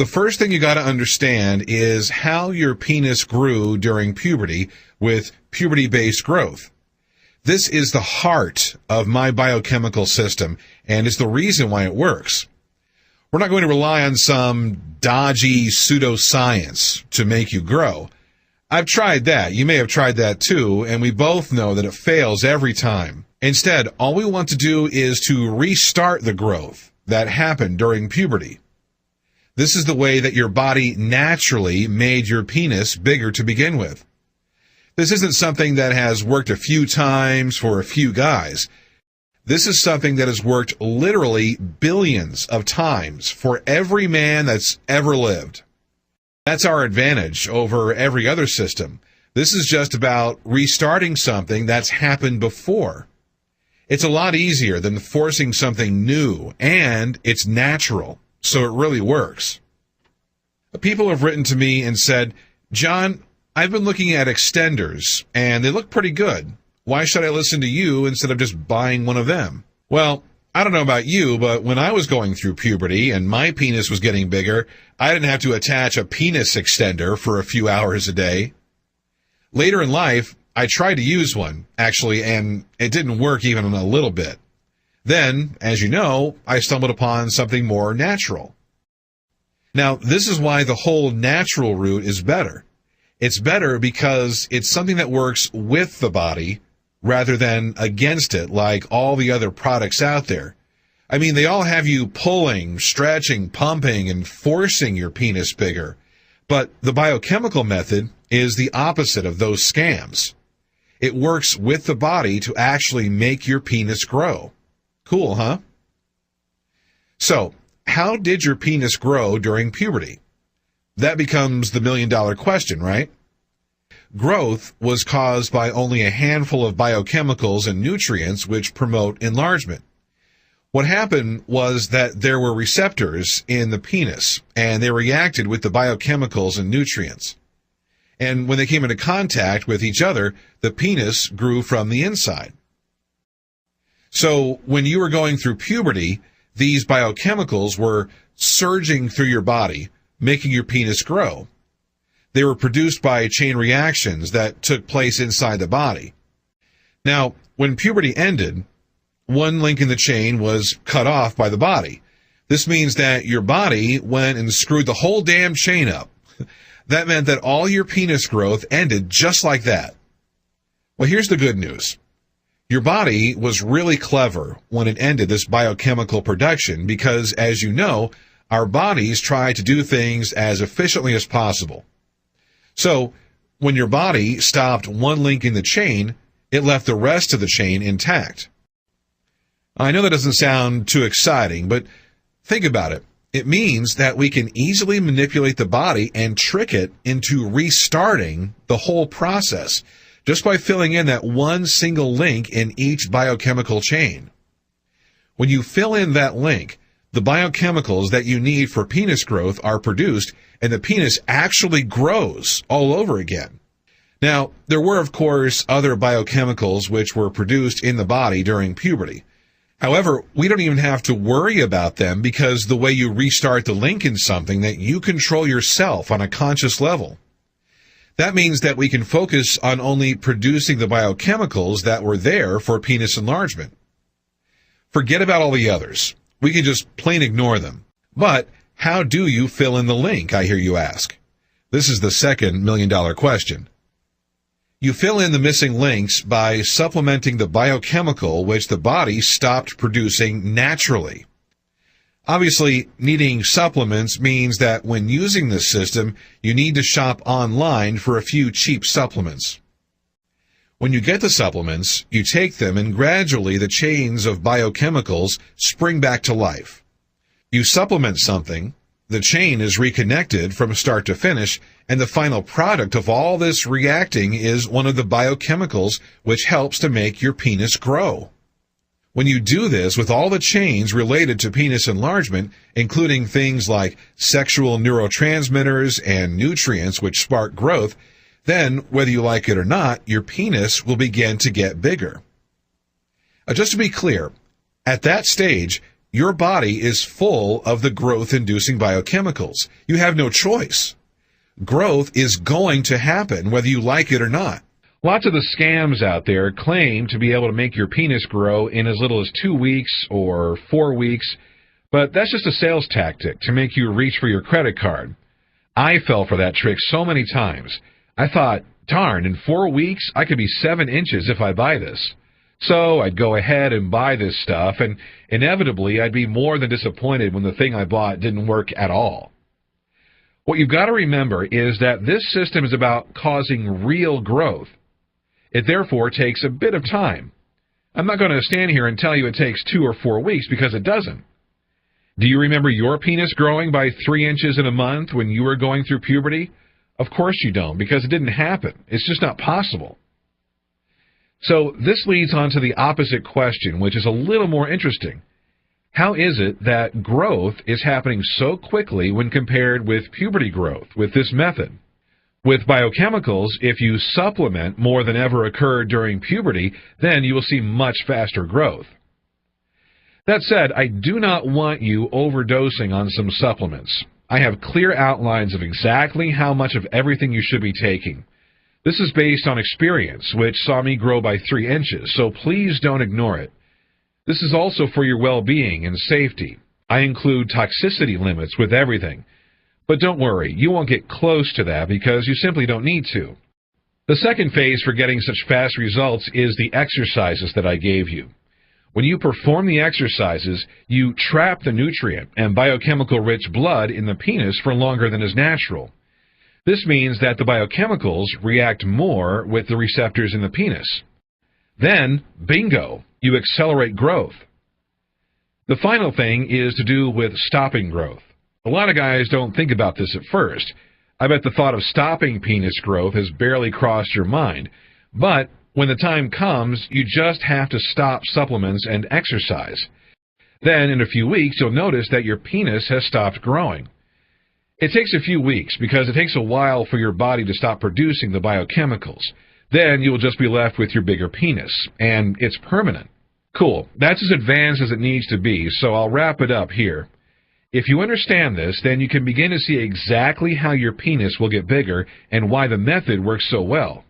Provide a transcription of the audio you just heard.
the first thing you got to understand is how your penis grew during puberty with puberty-based growth. This is the heart of my biochemical system, and is the reason why it works. We're not going to rely on some dodgy pseudoscience to make you grow. I've tried that. You may have tried that too, and we both know that it fails every time. Instead, all we want to do is to restart the growth that happened during puberty. This is the way that your body naturally made your penis bigger to begin with. This isn't something that has worked a few times for a few guys. This is something that has worked literally billions of times for every man that's ever lived. That's our advantage over every other system. This is just about restarting something that's happened before. It's a lot easier than forcing something new, and it's natural, so it really works. People have written to me and said, "John, I've been looking at extenders, and they look pretty good. Why should I listen to you instead of just buying one of them?" Well, I don't know about you, but when I was going through puberty and my penis was getting bigger, I didn't have to attach a penis extender for a few hours a day. Later in life, I tried to use one, actually, and it didn't work even a little bit. Then, as you know, I stumbled upon something more natural. Now, this is why the whole natural route is better. It's better because it's something that works with the body rather than against it like all the other products out there. I mean, they all have you pulling, stretching, pumping, and forcing your penis bigger. But the biochemical method is the opposite of those scams. It works with the body to actually make your penis grow. Cool, huh? So, how did your penis grow during puberty? That becomes the million-dollar question, right? Growth was caused by only a handful of biochemicals and nutrients which promote enlargement. What happened was that there were receptors in the penis, and they reacted with the biochemicals and nutrients. And when they came into contact with each other, the penis grew from the inside. So when you were going through puberty, these biochemicals were surging through your body, making your penis grow. They were produced by chain reactions that took place inside the body. Now, when puberty ended, one link in the chain was cut off by the body. This means that your body went and screwed the whole damn chain up. That meant that all your penis growth ended just like that. Well, here's the good news. Your body was really clever when it ended this biochemical production because, as you know, our bodies try to do things as efficiently as possible. So, when your body stopped one link in the chain, it left the rest of the chain intact. I know that doesn't sound too exciting, but think about it. It means that we can easily manipulate the body and trick it into restarting the whole process just by filling in that one single link in each biochemical chain. When you fill in that link, the biochemicals that you need for penis growth are produced, and the penis actually grows all over again. Now, there were, of course, other biochemicals which were produced in the body during puberty. However, we don't even have to worry about them because the way you restart the link in something that you control yourself on a conscious level. That means that we can focus on only producing the biochemicals that were there for penis enlargement. Forget about all the others. We can just plain ignore them. But how do you fill in the link, I hear you ask? This is the second million-dollar question. You fill in the missing links by supplementing the biochemical which the body stopped producing naturally. Obviously, needing supplements means that when using this system, you need to shop online for a few cheap supplements. When you get the supplements, you take them and gradually the chains of biochemicals spring back to life. You supplement something, the chain is reconnected from start to finish, and the final product of all this reacting is one of the biochemicals which helps to make your penis grow. When you do this with all the chains related to penis enlargement, including things like sexual neurotransmitters and nutrients which spark growth, then, whether you like it or not, your penis will begin to get bigger. Just to be clear, at that stage, Your body is full of the growth-inducing biochemicals. You have no choice. Growth is going to happen whether you like it or not. Lots of the scams out there claim to be able to make your penis grow in as little as 2 weeks or 4 weeks, but that's just a sales tactic to make you reach for your credit card. I fell for that trick so many times. I thought, darn, in 4 weeks I could be 7 inches if I buy this. So I'd go ahead and buy this stuff, and inevitably I'd be more than disappointed when the thing I bought didn't work at all. What you've got to remember is that this system is about causing real growth. It therefore takes a bit of time. I'm not going to stand here and tell you it takes 2 or 4 weeks, because it doesn't. Do you remember your penis growing by 3 inches in a month when you were going through puberty? Of course you don't, because it didn't happen. It's just not possible. So this leads on to the opposite question, which is a little more interesting. How is it that growth is happening so quickly when compared with puberty growth with this method? With biochemicals, if you supplement more than ever occurred during puberty, then you will see much faster growth. That said, I do not want you overdosing on some supplements. I have clear outlines of exactly how much of everything you should be taking. This is based on experience, which saw me grow by 3 inches, so please don't ignore it. This is also for your well-being and safety. I include toxicity limits with everything. But don't worry, you won't get close to that because you simply don't need to. The second phase for getting such fast results is the exercises that I gave you. When you perform the exercises, you trap the nutrient and biochemical-rich blood in the penis for longer than is natural. This means that the biochemicals react more with the receptors in the penis. Then, bingo, you accelerate growth. The final thing is to do with stopping growth. A lot of guys don't think about this at first. I bet the thought of stopping penis growth has barely crossed your mind. But when the time comes, you just have to stop supplements and exercise. Then, in a few weeks, you'll notice that your penis has stopped growing. It takes a few weeks because it takes a while for your body to stop producing the biochemicals. Then you'll just be left with your bigger penis, and it's permanent. Cool. That's as advanced as it needs to be, so I'll wrap it up here. If you understand this, then you can begin to see exactly how your penis will get bigger and why the method works so well.